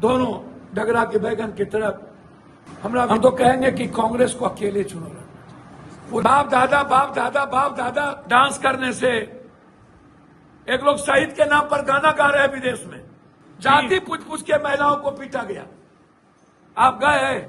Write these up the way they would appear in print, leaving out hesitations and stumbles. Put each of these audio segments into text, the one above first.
दोनों डगरा के बैगन की तरफ हम तो कहेंगे कि कांग्रेस को अकेले चुनो। बाप दादा डांस करने से एक लोग शहीद के नाम पर गाना गा रहे हैं विदेश में, जाति पूछ के महिलाओं को पीटा गया। आप गए?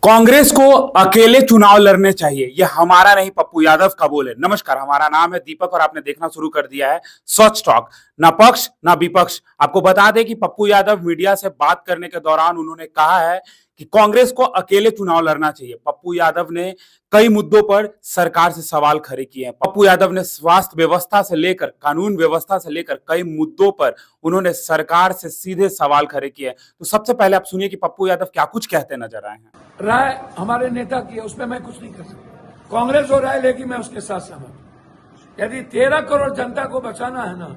कांग्रेस को अकेले चुनाव लड़ने चाहिए, यह हमारा नहीं पप्पू यादव का बोल है। नमस्कार, हमारा नाम है दीपक और आपने देखना शुरू कर दिया है सच टॉक। ना पक्ष ना विपक्ष। आपको बता दें कि पप्पू यादव मीडिया से बात करने के दौरान उन्होंने कहा है कि कांग्रेस को अकेले चुनाव लड़ना चाहिए। पप्पू यादव ने कई मुद्दों पर सरकार से सवाल खड़े किए हैं। पप्पू यादव ने स्वास्थ्य व्यवस्था से लेकर कानून व्यवस्था से लेकर कई मुद्दों पर उन्होंने सरकार से सीधे सवाल खड़े किए हैं। तो सबसे पहले आप सुनिए कि पप्पू यादव क्या कुछ कहते नजर आए हैं। राय हमारे नेता की है, उसमें मैं कुछ नहीं कर सकता। कांग्रेस जो राय लेगी मैं उसके साथ सहमत हूं। यदि 13 करोड़ जनता को बचाना है ना,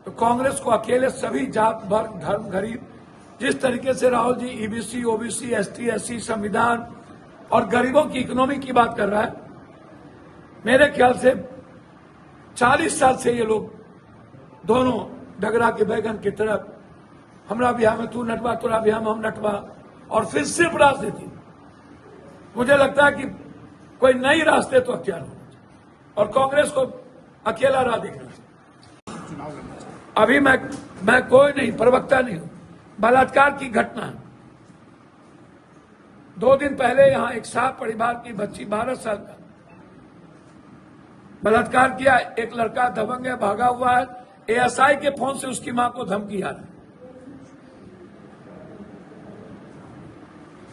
तो कांग्रेस को अकेले सभी जात वर्ग धर्म गरीब, जिस तरीके से Rahul ji EBC OBC ST SC संविधान और गरीबों की इकोनॉमी की बात कर रहा है, मेरे ख्याल से 40 साल से ये लोग दोनों डगरा के बैगन की तरफ, हमरा बिहार में तू नटवा तोरा बिहार में हम नटवा, और फिर सिर्फ राजनीति। मुझे लगता है कि कोई नई रास्ते तो अख्तियार होना चाहिए और कांग्रेस को अकेला राह देखना चाहिए। अभी मैं कोई नहीं प्रवक्ता नहीं हूं। बलात्कार की घटना 2 दिन पहले यहां एक साफ परिवार की बच्ची 12 साल का बलात्कार किया। एक लड़का दबंग है, भागा हुआ है। एएसआई के फोन से उसकी मां को धमकी आ रही।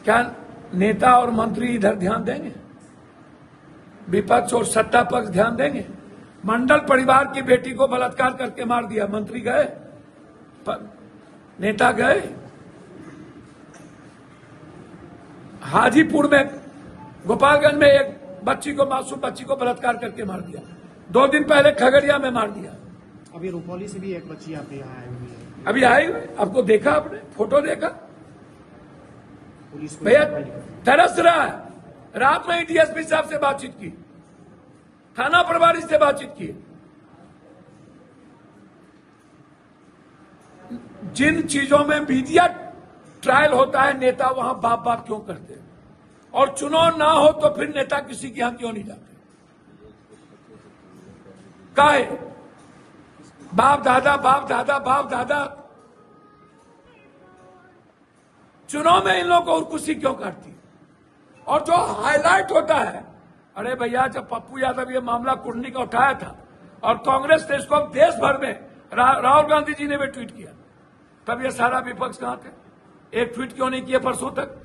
क्या नेता और मंत्री इधर ध्यान देंगे? विपक्ष और सत्ता पक्ष ध्यान देंगे? मंडल परिवार की बेटी को बलात्कार करके मार दिया, मंत्री गए? नेता गए? हाजीपुर में गोपालगंज में एक बच्ची को, मासूम बच्ची को बलात्कार करके मार दिया। 2 दिन पहले खगड़िया में मार दिया। अभी रुपौली से भी एक बच्ची आपके यहाँ आई हुई है। अभी आई हुई, आपको देखा, आपने फोटो देखा? पुलिस भैया तरस रहा है। रात में ही डीएसपी साहब से बातचीत की, थाना प्रभारी से बातचीत की। जिन चीजों में मीडिया ट्रायल होता है, नेता वहां बाप बाप क्यों करते हैं? और चुनाव ना हो तो फिर नेता किसी के यहां क्यों नहीं जाते? काहे? बाप दादा चुनाव में इन लोगों को उर्कुसी क्यों काटती? और जो हाईलाइट होता है, अरे भैया जब पप्पू यादव ये मामला कुंडली का उठाया था और कांग्रेस ने इसको देश भर में राहुल गांधी जी ने भी ट्वीट किया, तब ये सारा विपक्ष कहां थे? एक ट्वीट क्यों नहीं किए परसों तक?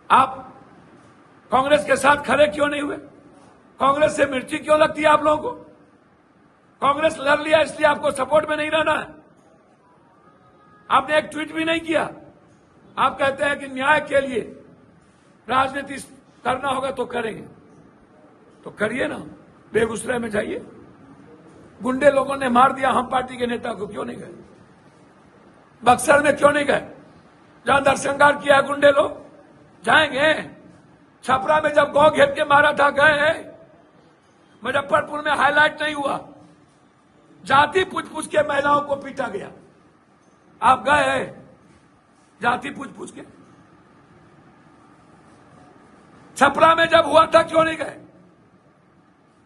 आप कांग्रेस के साथ खड़े क्यों नहीं हुए? कांग्रेस से मिर्ची क्यों लगती है आप लोगों को? कांग्रेस लड़ लिया इसलिए आपको सपोर्ट में नहीं रहना है? आपने एक ट्वीट भी नहीं किया। आप कहते हैं कि न्याय के लिए राजनीति करना होगा तो करेंगे, तो करिए ना। बेगूसराय में जाइए, गुंडे लोगों ने मार दिया, हम पार्टी के नेता को क्यों नहीं गए? बक्सर में क्यों नहीं गए? जहां नरसंहार किया गुंडे लोग, जाएंगे। छपरा में जब गौ घेर के मारा था, गए। मुजफ्फरपुर में हाईलाइट नहीं हुआ, जाति पूछ के महिलाओं को पीटा गया। आप गए? जाति पूछ के? छपरा में जब हुआ था क्यों नहीं गए?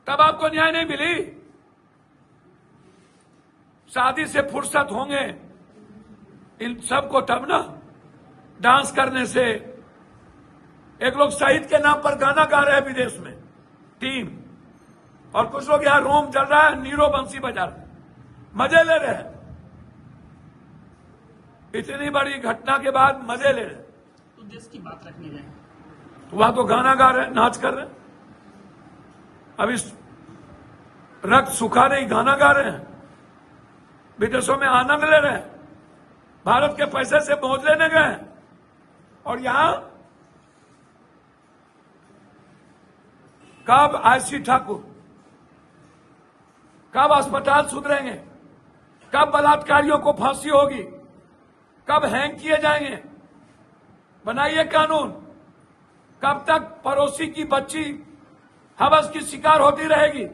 तब आपको न्याय नहीं मिली? शादी से फुर्सत होंगे इन सबको तब ना। डांस करने से एक लोग शहीद के नाम पर गाना गा रहे हैं विदेश में, टीम, और कुछ लोग यहां रोम चल रहा है, नीरो बंसी बजा रहे, मजे ले रहे हैं। इतनी बड़ी घटना के बाद मजे ले रहे। तो देश की बात रखने गए, तो वहां तो गाना गा रहे, नाच कर रहे। अभी रक्त सुखा नहीं, गाना गा रहे हैं, विदेशों में आनंद ले रहे हैं, भारत के पैसे से मौज लेने गए। और यहां कब आईसी ठाकुर, कब अस्पताल सुधरेंगे? कब बलात्कारियों को फांसी होगी? कब हैंग किए जाएंगे? बनाइए कानून। कब तक पड़ोसी की बच्ची हवस की शिकार होती रहेगी?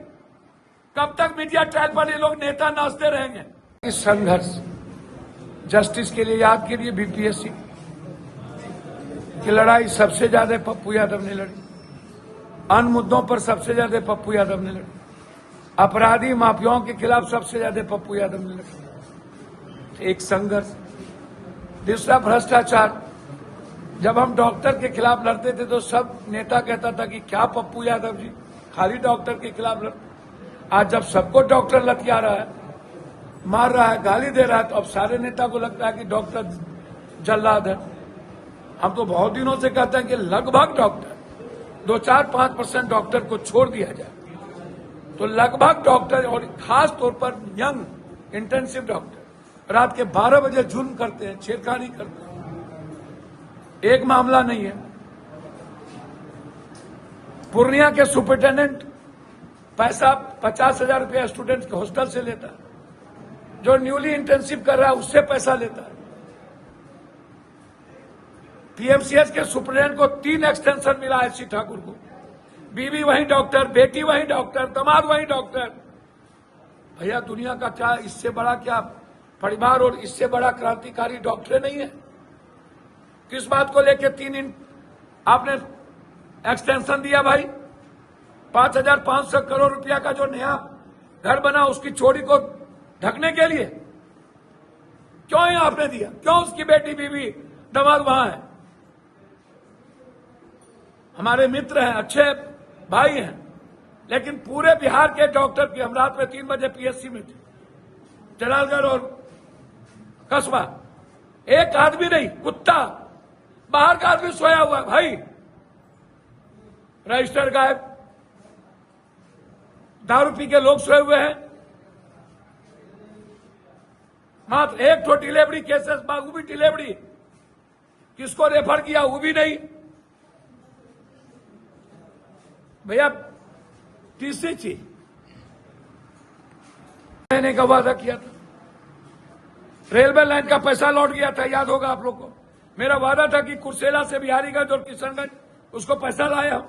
कब तक मीडिया ट्रायल पर ये लोग नेता नाचते रहेंगे? इस संघर्ष जस्टिस के लिए याद कीजिए बीपीएससी की लड़ाई सबसे ज्यादा पप्पू यादव ने लड़ी, अन्य मुद्दों पर सबसे ज्यादा पप्पू यादव ने लड़ी, अपराधी माफियाओं के खिलाफ सबसे ज्यादा पप्पू यादव ने लड़ी। एक संघर्ष। दूसरा भ्रष्टाचार। जब हम डॉक्टर के खिलाफ लड़ते थे तो सब नेता कहता था कि क्या पप्पू यादव जी खाली डॉक्टर के खिलाफ लड़। आज जब सबको डॉक्टर लतिया रहा है, मार रहा है, गाली दे रहा है, तो अब सारे नेता को लगता है कि डॉक्टर जल्लाद है। हम तो बहुत दिनों से कहते हैं कि लगभग डॉक्टर 2-4-5% डॉक्टर को छोड़ दिया जाए, तो लगभग डॉक्टर, और खास तौर पर यंग इंटेंसिव डॉक्टर रात के 12 बजे जुल्म करते हैं, छेड़खानी करते हैं। एक मामला नहीं है। पूर्णिया के सुपरिटेंडेंट पैसा 50,000 रुपया स्टूडेंट के हॉस्टल से लेता है, जो न्यूली इंटर्नशिप कर रहा है उससे पैसा लेता है। पीएमसीएच के सुपरिटेंडेंट को 3 एक्सटेंशन मिला है एससी ठाकुर को, बीवी वही डॉक्टर, बेटी वही डॉक्टर, दामाद वही डॉक्टर। भैया दुनिया का क्या इससे बड़ा क्या परिवार और इससे बड़ा क्रांतिकारी डॉक्टर नहीं है? किस बात को लेकर 3 आपने एक्सटेंशन दिया भाई? 5,500 करोड़ रुपया का जो नया घर बना उसकी चोरी को ढकने के लिए क्यों ये आपने दिया? क्यों उसकी बेटी बीवी दामाद वहां है? हमारे मित्र हैं, अच्छे भाई हैं, लेकिन पूरे बिहार के डॉक्टर की हम रात में 3 बजे पीएससी में थे, जलालगढ़ और कस्बा, एक आदमी नहीं, कुत्ता बाहर का आदमी सोया हुआ है भाई। रजिस्टर गायब, दारू पी के लोग सोए हुए हैं। मात्र एक तो डिलीवरी केसेस, बागू भी डिलीवरी, किसको रेफर किया वो भी नहीं। भैया तीसरी चीज मैंने का वादा किया था, रेलवे लाइन का पैसा लौट गया था, याद होगा आप लोग को। मेरा वादा था कि कुर्सेला से बिहारीगंज और किशनगंज उसको पैसा लाया हम,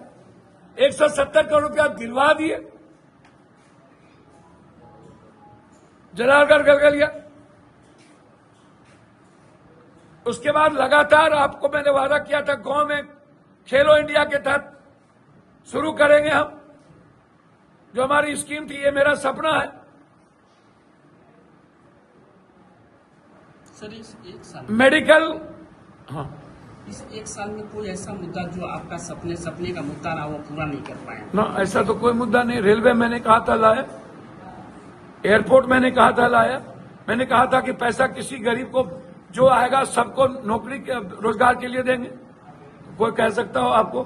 170 करोड़ रुपया दिलवा दिए। जलालगढ़ गलगलिया, उसके बाद लगातार आपको मैंने वादा किया था गांव में खेलो इंडिया के तहत शुरू करेंगे हम, जो हमारी स्कीम थी, ये मेरा सपना है। सर इस 1 साल मेडिकल, हाँ, इस 1 साल में कोई ऐसा मुद्दा जो आपका सपने का मुद्दा रहा वो पूरा नहीं कर पाए? ना, ऐसा तो कोई मुद्दा नहीं। रेलवे मैंने कहा था लाया, एयरपोर्ट मैंने कहा था लाया, मैंने कहा था कि पैसा किसी गरीब को जो आएगा सबको नौकरी के रोजगार के लिए देंगे। कोई कह सकता हो आपको?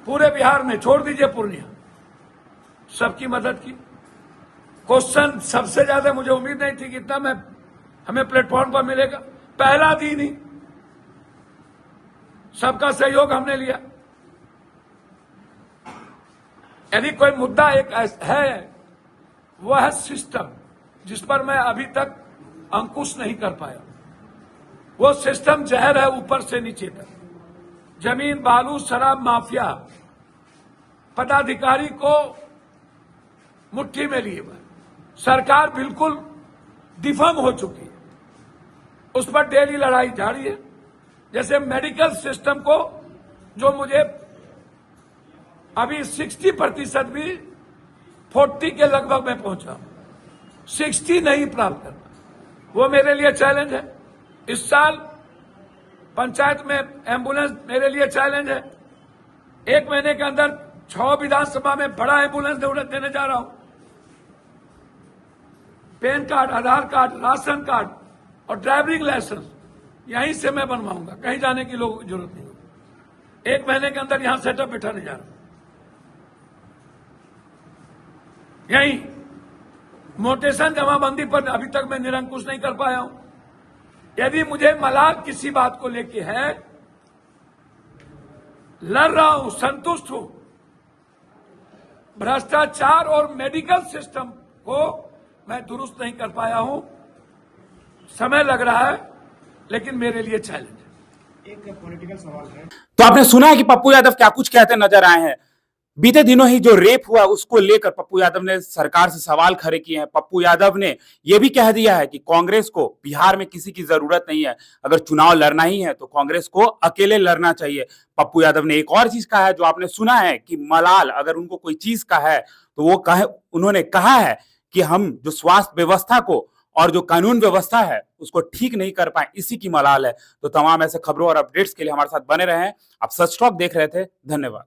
पूरे बिहार में, छोड़ दीजिए पूर्णिया, सबकी मदद की। क्वेश्चन सबसे ज्यादा मुझे उम्मीद नहीं थी कि इतना हमें प्लेटफॉर्म पर मिलेगा। पहला दिन ही सबका सहयोग हमने लिया। यदि कोई मुद्दा एक है, वह है सिस्टम, जिस पर मैं अभी तक अंकुश नहीं कर पाया। वो सिस्टम जहर है ऊपर से नीचे तक। जमीन, बालू, शराब माफिया पदाधिकारी को मुट्ठी में लिए हुए, सरकार बिल्कुल डिफर्म हो चुकी है, उस पर डेली लड़ाई जारी है। जैसे मेडिकल सिस्टम को, जो मुझे अभी 60% भी 40 के लगभग में पहुंचा, 60 नहीं प्राप्त करना, वो मेरे लिए चैलेंज है। इस साल पंचायत में एम्बुलेंस मेरे लिए चैलेंज है। 1 महीने के अंदर 6 विधानसभा में बड़ा एम्बुलेंस देने जा रहा हूं। पैन कार्ड, आधार कार्ड, राशन कार्ड और ड्राइविंग लाइसेंस यहीं से मैं बनवाऊंगा, कहीं जाने की लोगों की जरूरत नहीं होगी। 1 महीने के अंदर यहां सेटअप बिठाने जा रहा हूं। यहीं मोटेशन जमाबंदी पर अभी तक मैं निरंकुश नहीं कर पाया हूं। यदि मुझे मलाल किसी बात को लेके है, लड़ रहा हूं, संतुष्ट हूं। भ्रष्टाचार और मेडिकल सिस्टम को मैं दुरुस्त नहीं कर पाया हूं, समय लग रहा है, लेकिन मेरे लिए चैलेंज है। एक पॉलिटिकल सवाल है। तो आपने सुना है कि पप्पू यादव क्या कुछ कहते नजर आए हैं। बीते दिनों ही जो रेप हुआ उसको लेकर पप्पू यादव ने सरकार से सवाल खड़े किए हैं। पप्पू यादव ने यह भी कह दिया है कि कांग्रेस को बिहार में किसी की जरूरत नहीं है, अगर चुनाव लड़ना ही है तो कांग्रेस को अकेले लड़ना चाहिए। पप्पू यादव ने एक और चीज कहा है जो आपने सुना है कि मलाल अगर उनको कोई चीज का है तो वो उन्होंने कहा है कि हम जो स्वास्थ्य व्यवस्था को और जो कानून व्यवस्था है उसको ठीक नहीं कर पाए, इसी की मलाल है। तो तमाम ऐसे खबरों और अपडेट्स के लिए हमारे साथ बने रहें। आप सच टॉक देख रहे थे, धन्यवाद।